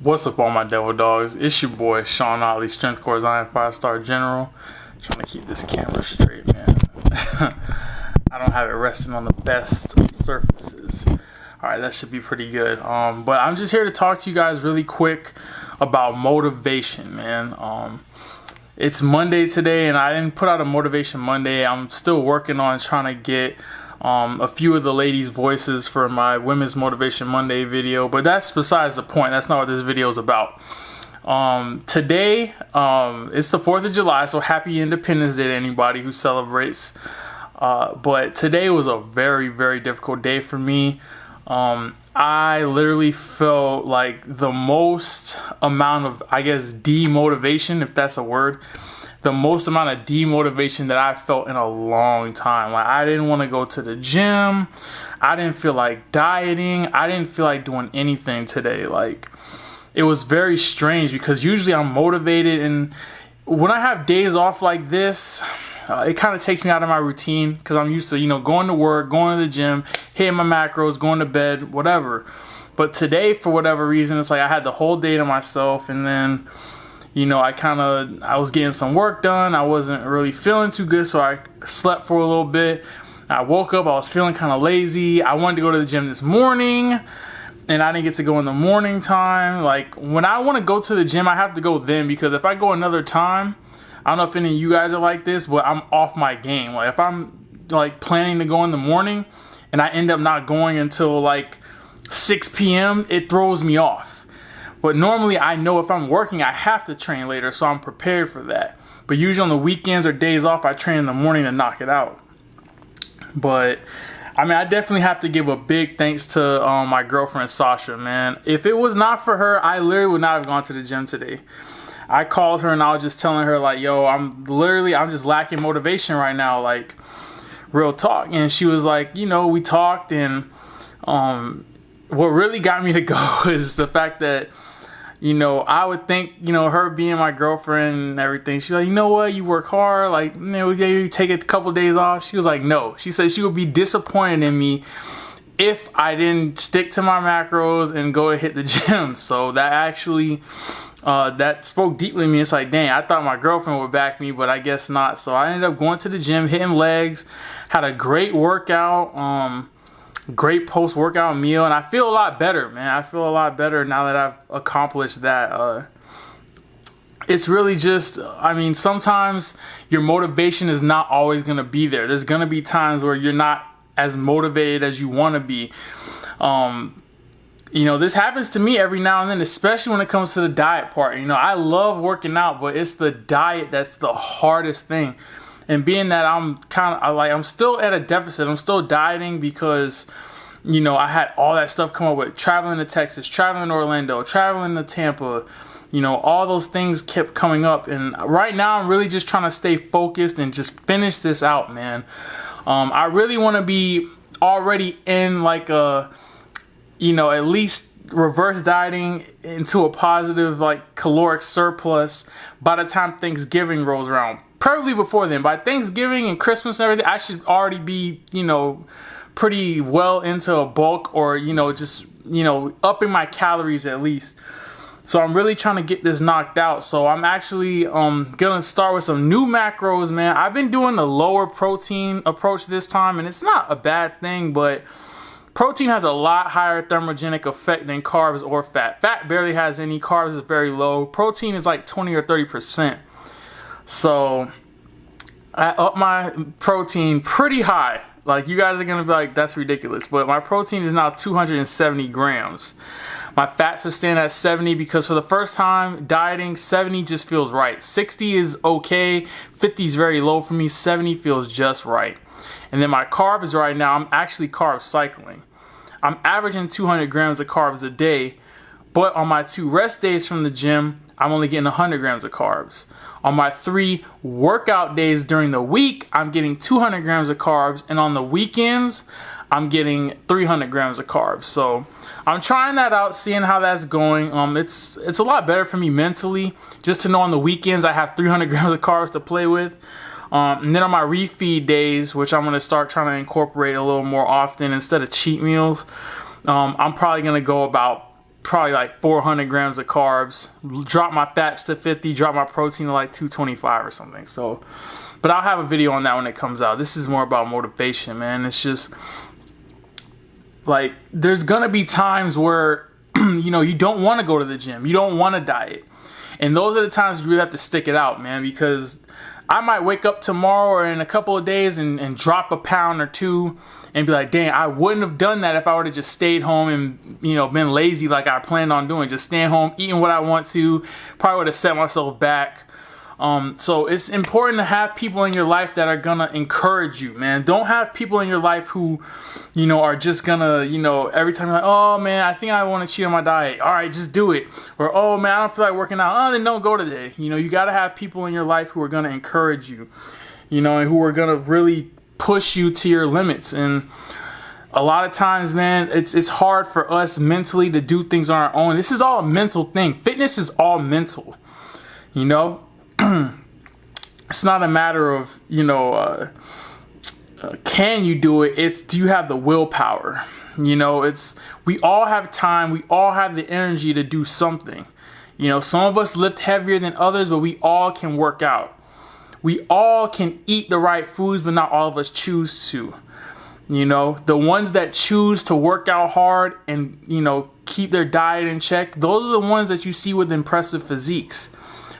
What's up, all my devil dogs? It's your boy Sean Otley, strength.corp.general, 5-star general. Trying to keep this camera straight, man. I don't have it resting on the best of surfaces. All right, that should be pretty good. But I'm just here to talk to you guys really quick about motivation, man. It's Monday today, and I didn't put out a Motivation Monday. I'm still working on trying to get a few of the ladies' voices for my Women's Motivation Monday video, but that's besides the point. That's not what this video is about. Today, it's the 4th of July, so happy Independence Day to anybody who celebrates. But today was a very, very difficult day for me. I literally felt like the most amount of, I guess, demotivation, if that's a word. The most amount of demotivation that I felt in a long time. Like, I didn't want to go to the gym. I didn't feel like dieting. I didn't feel like doing anything today. Like, it was very strange because usually I'm motivated, and when I have days off like this, it kind of takes me out of my routine because I'm used to, going to work, going to the gym, hitting my macros, going to bed, whatever. But today, for whatever reason, it's like I had the whole day to myself, and then I was getting some work done. I wasn't really feeling too good, so I slept for a little bit. I woke up, I was feeling kind of lazy. I wanted to go to the gym this morning, and I didn't get to go in the morning time. Like, when I want to go to the gym, I have to go then, because if I go another time, I don't know if any of you guys are like this, but I'm off my game. Like, if I'm like planning to go in the morning and I end up not going until like 6 p.m., it throws me off. But normally I know if I'm working, I have to train later, so I'm prepared for that. But usually on the weekends or days off, I train in the morning to knock it out. But I mean, I definitely have to give a big thanks to my girlfriend Sasha, man. If it was not for her, I literally would not have gone to the gym today. I called her and I was just telling her, like, yo, I'm just lacking motivation right now, like, real talk. And she was like, we talked, and what really got me to go is the fact that, I would think, her being my girlfriend and everything, she's like, you know what, you work hard, like, you take a couple of days off. She was like, no. She said she would be disappointed in me if I didn't stick to my macros and go and hit the gym. So that actually, that spoke deeply to me. It's like, dang, I thought my girlfriend would back me, but I guess not. So I ended up going to the gym, hitting legs, had a great workout, great post-workout meal, and I feel a lot better, man. I feel a lot better now that I've accomplished that. It's really just, I mean, sometimes your motivation is not always going to be there. There's going to be times where you're not as motivated as you want to be. This happens to me every now and then, especially when it comes to the diet part. I love working out, but it's the diet that's the hardest thing. And being that I'm still at a deficit, I'm still dieting because, I had all that stuff come up with traveling to Texas, traveling to Orlando, traveling to Tampa, all those things kept coming up. And right now I'm really just trying to stay focused and just finish this out, man. I really want to be already in like a, at least reverse dieting into a positive, like, caloric surplus by the time Thanksgiving rolls around. Probably before then. By Thanksgiving and Christmas and everything, I should already be, pretty well into a bulk, or, just, upping my calories at least. So I'm really trying to get this knocked out. So I'm actually gonna start with some new macros, man. I've been doing the lower protein approach this time, and it's not a bad thing, but protein has a lot higher thermogenic effect than carbs or fat. Fat barely has any, carbs is very low. Protein is like 20 or 30%. So I up my protein pretty high. Like, you guys are going to be like, that's ridiculous. But my protein is now 270 grams. My fats are staying at 70 because for the first time dieting, 70 just feels right. 60 is okay. 50 is very low for me. 70 feels just right. And then my carbs right now, I'm actually carb cycling. I'm averaging 200 grams of carbs a day. But on my 2 rest days from the gym, I'm only getting 100 grams of carbs. On my 3 workout days during the week, I'm getting 200 grams of carbs. And on the weekends, I'm getting 300 grams of carbs. So I'm trying that out, seeing how that's going. It's a lot better for me mentally, just to know on the weekends I have 300 grams of carbs to play with. And then on my refeed days, which I'm going to start trying to incorporate a little more often instead of cheat meals, I'm probably going to go about probably like 400 grams of carbs, drop my fats to 50, drop my protein to like 225 or something. So, but I'll have a video on that when it comes out. This is more about motivation, man. It's just like, there's gonna be times where you know, you don't want to go to the gym, you don't want to diet, and those are the times you really have to stick it out, man, because I might wake up tomorrow or in a couple of days and drop a pound or two and be like, dang, I wouldn't have done that if I would have just stayed home and, you know, been lazy like I planned on doing, just staying home, eating what I want to. Probably would have set myself back. So it's important to have people in your life that are gonna encourage you, man. Don't have people in your life who, you know, are just gonna, you know, every time you're like, oh man, I think I want to cheat on my diet. All right, just do it. Or, oh man, I don't feel like working out. Oh, then don't go today. You know, you gotta have people in your life who are gonna encourage you, you know, and who are gonna really push you to your limits. And a lot of times, man, it's hard for us mentally to do things on our own. This is all a mental thing. Fitness is all mental, you know. It's not a matter of, you know, can you do it? It's, do you have the willpower? You know, it's, we all have time. We all have the energy to do something. You know, some of us lift heavier than others, but we all can work out. We all can eat the right foods, but not all of us choose to. You know, the ones that choose to work out hard and, you know, keep their diet in check, those are the ones that you see with impressive physiques.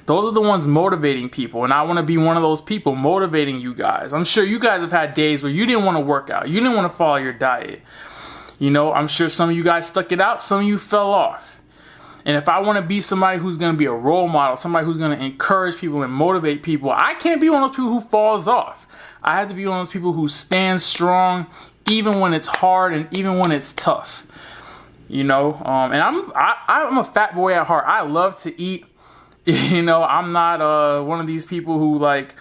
Those are the ones motivating people, and I want to be one of those people motivating you guys. I'm sure you guys have had days where you didn't want to work out. You didn't want to follow your diet. You know, I'm sure some of you guys stuck it out. Some of you fell off. And if I want to be somebody who's going to be a role model, somebody who's going to encourage people and motivate people, I can't be one of those people who falls off. I have to be one of those people who stands strong even when it's hard and even when it's tough. You know, and I'm a fat boy at heart. I love to eat. You know, I'm not one of these people who like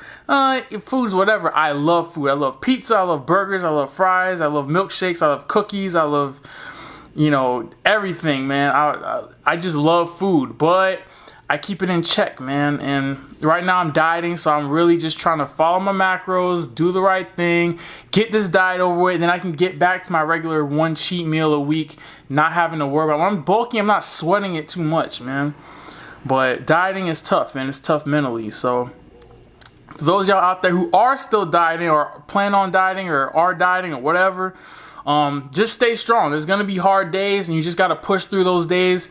food's whatever. I love food. I love pizza. I love burgers. I love fries. I love milkshakes. I love cookies. I love, you know, everything, man. I just love food, but I keep it in check, man. And right now I'm dieting, so I'm really just trying to follow my macros, do the right thing, get this diet over with, and then I can get back to my regular one cheat meal a week, not having to worry about it. When I'm bulky, I'm not sweating it too much, man. But dieting is tough, man. It's tough mentally. So for those of y'all out there who are still dieting or plan on dieting or are dieting or whatever, just stay strong. There's going to be hard days, and you just got to push through those days.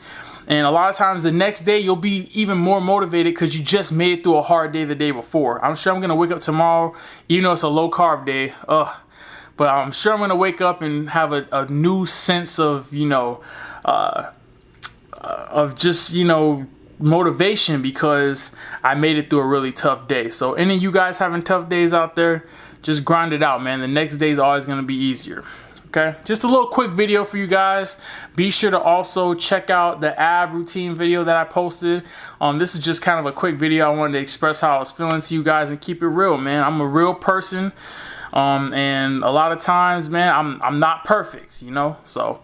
And a lot of times the next day you'll be even more motivated because you just made it through a hard day the day before. I'm sure I'm going to wake up tomorrow, even though it's a low carb day. But I'm sure I'm going to wake up and have a new sense of, you know, of just, you know, motivation because I made it through a really tough day. So any of you guys having tough days out there, just grind it out, man. The next day is always going to be easier. Okay, just a little quick video for you guys. Be sure to also check out the ab routine video that I posted. This is just kind of a quick video. I wanted to express how I was feeling to you guys and keep it real, man. I'm a real person, and a lot of times, man, I'm not perfect, you know. So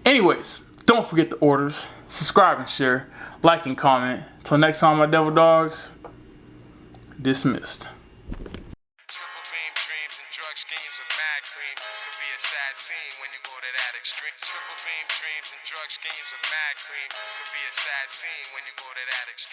anyways, don't forget the orders, subscribe and share, like and comment. Till next time, my devil dogs, dismissed. Sad scene when you go to that extreme. Triple beam dreams and drug schemes of mad cream could be a sad scene when you go to that extreme.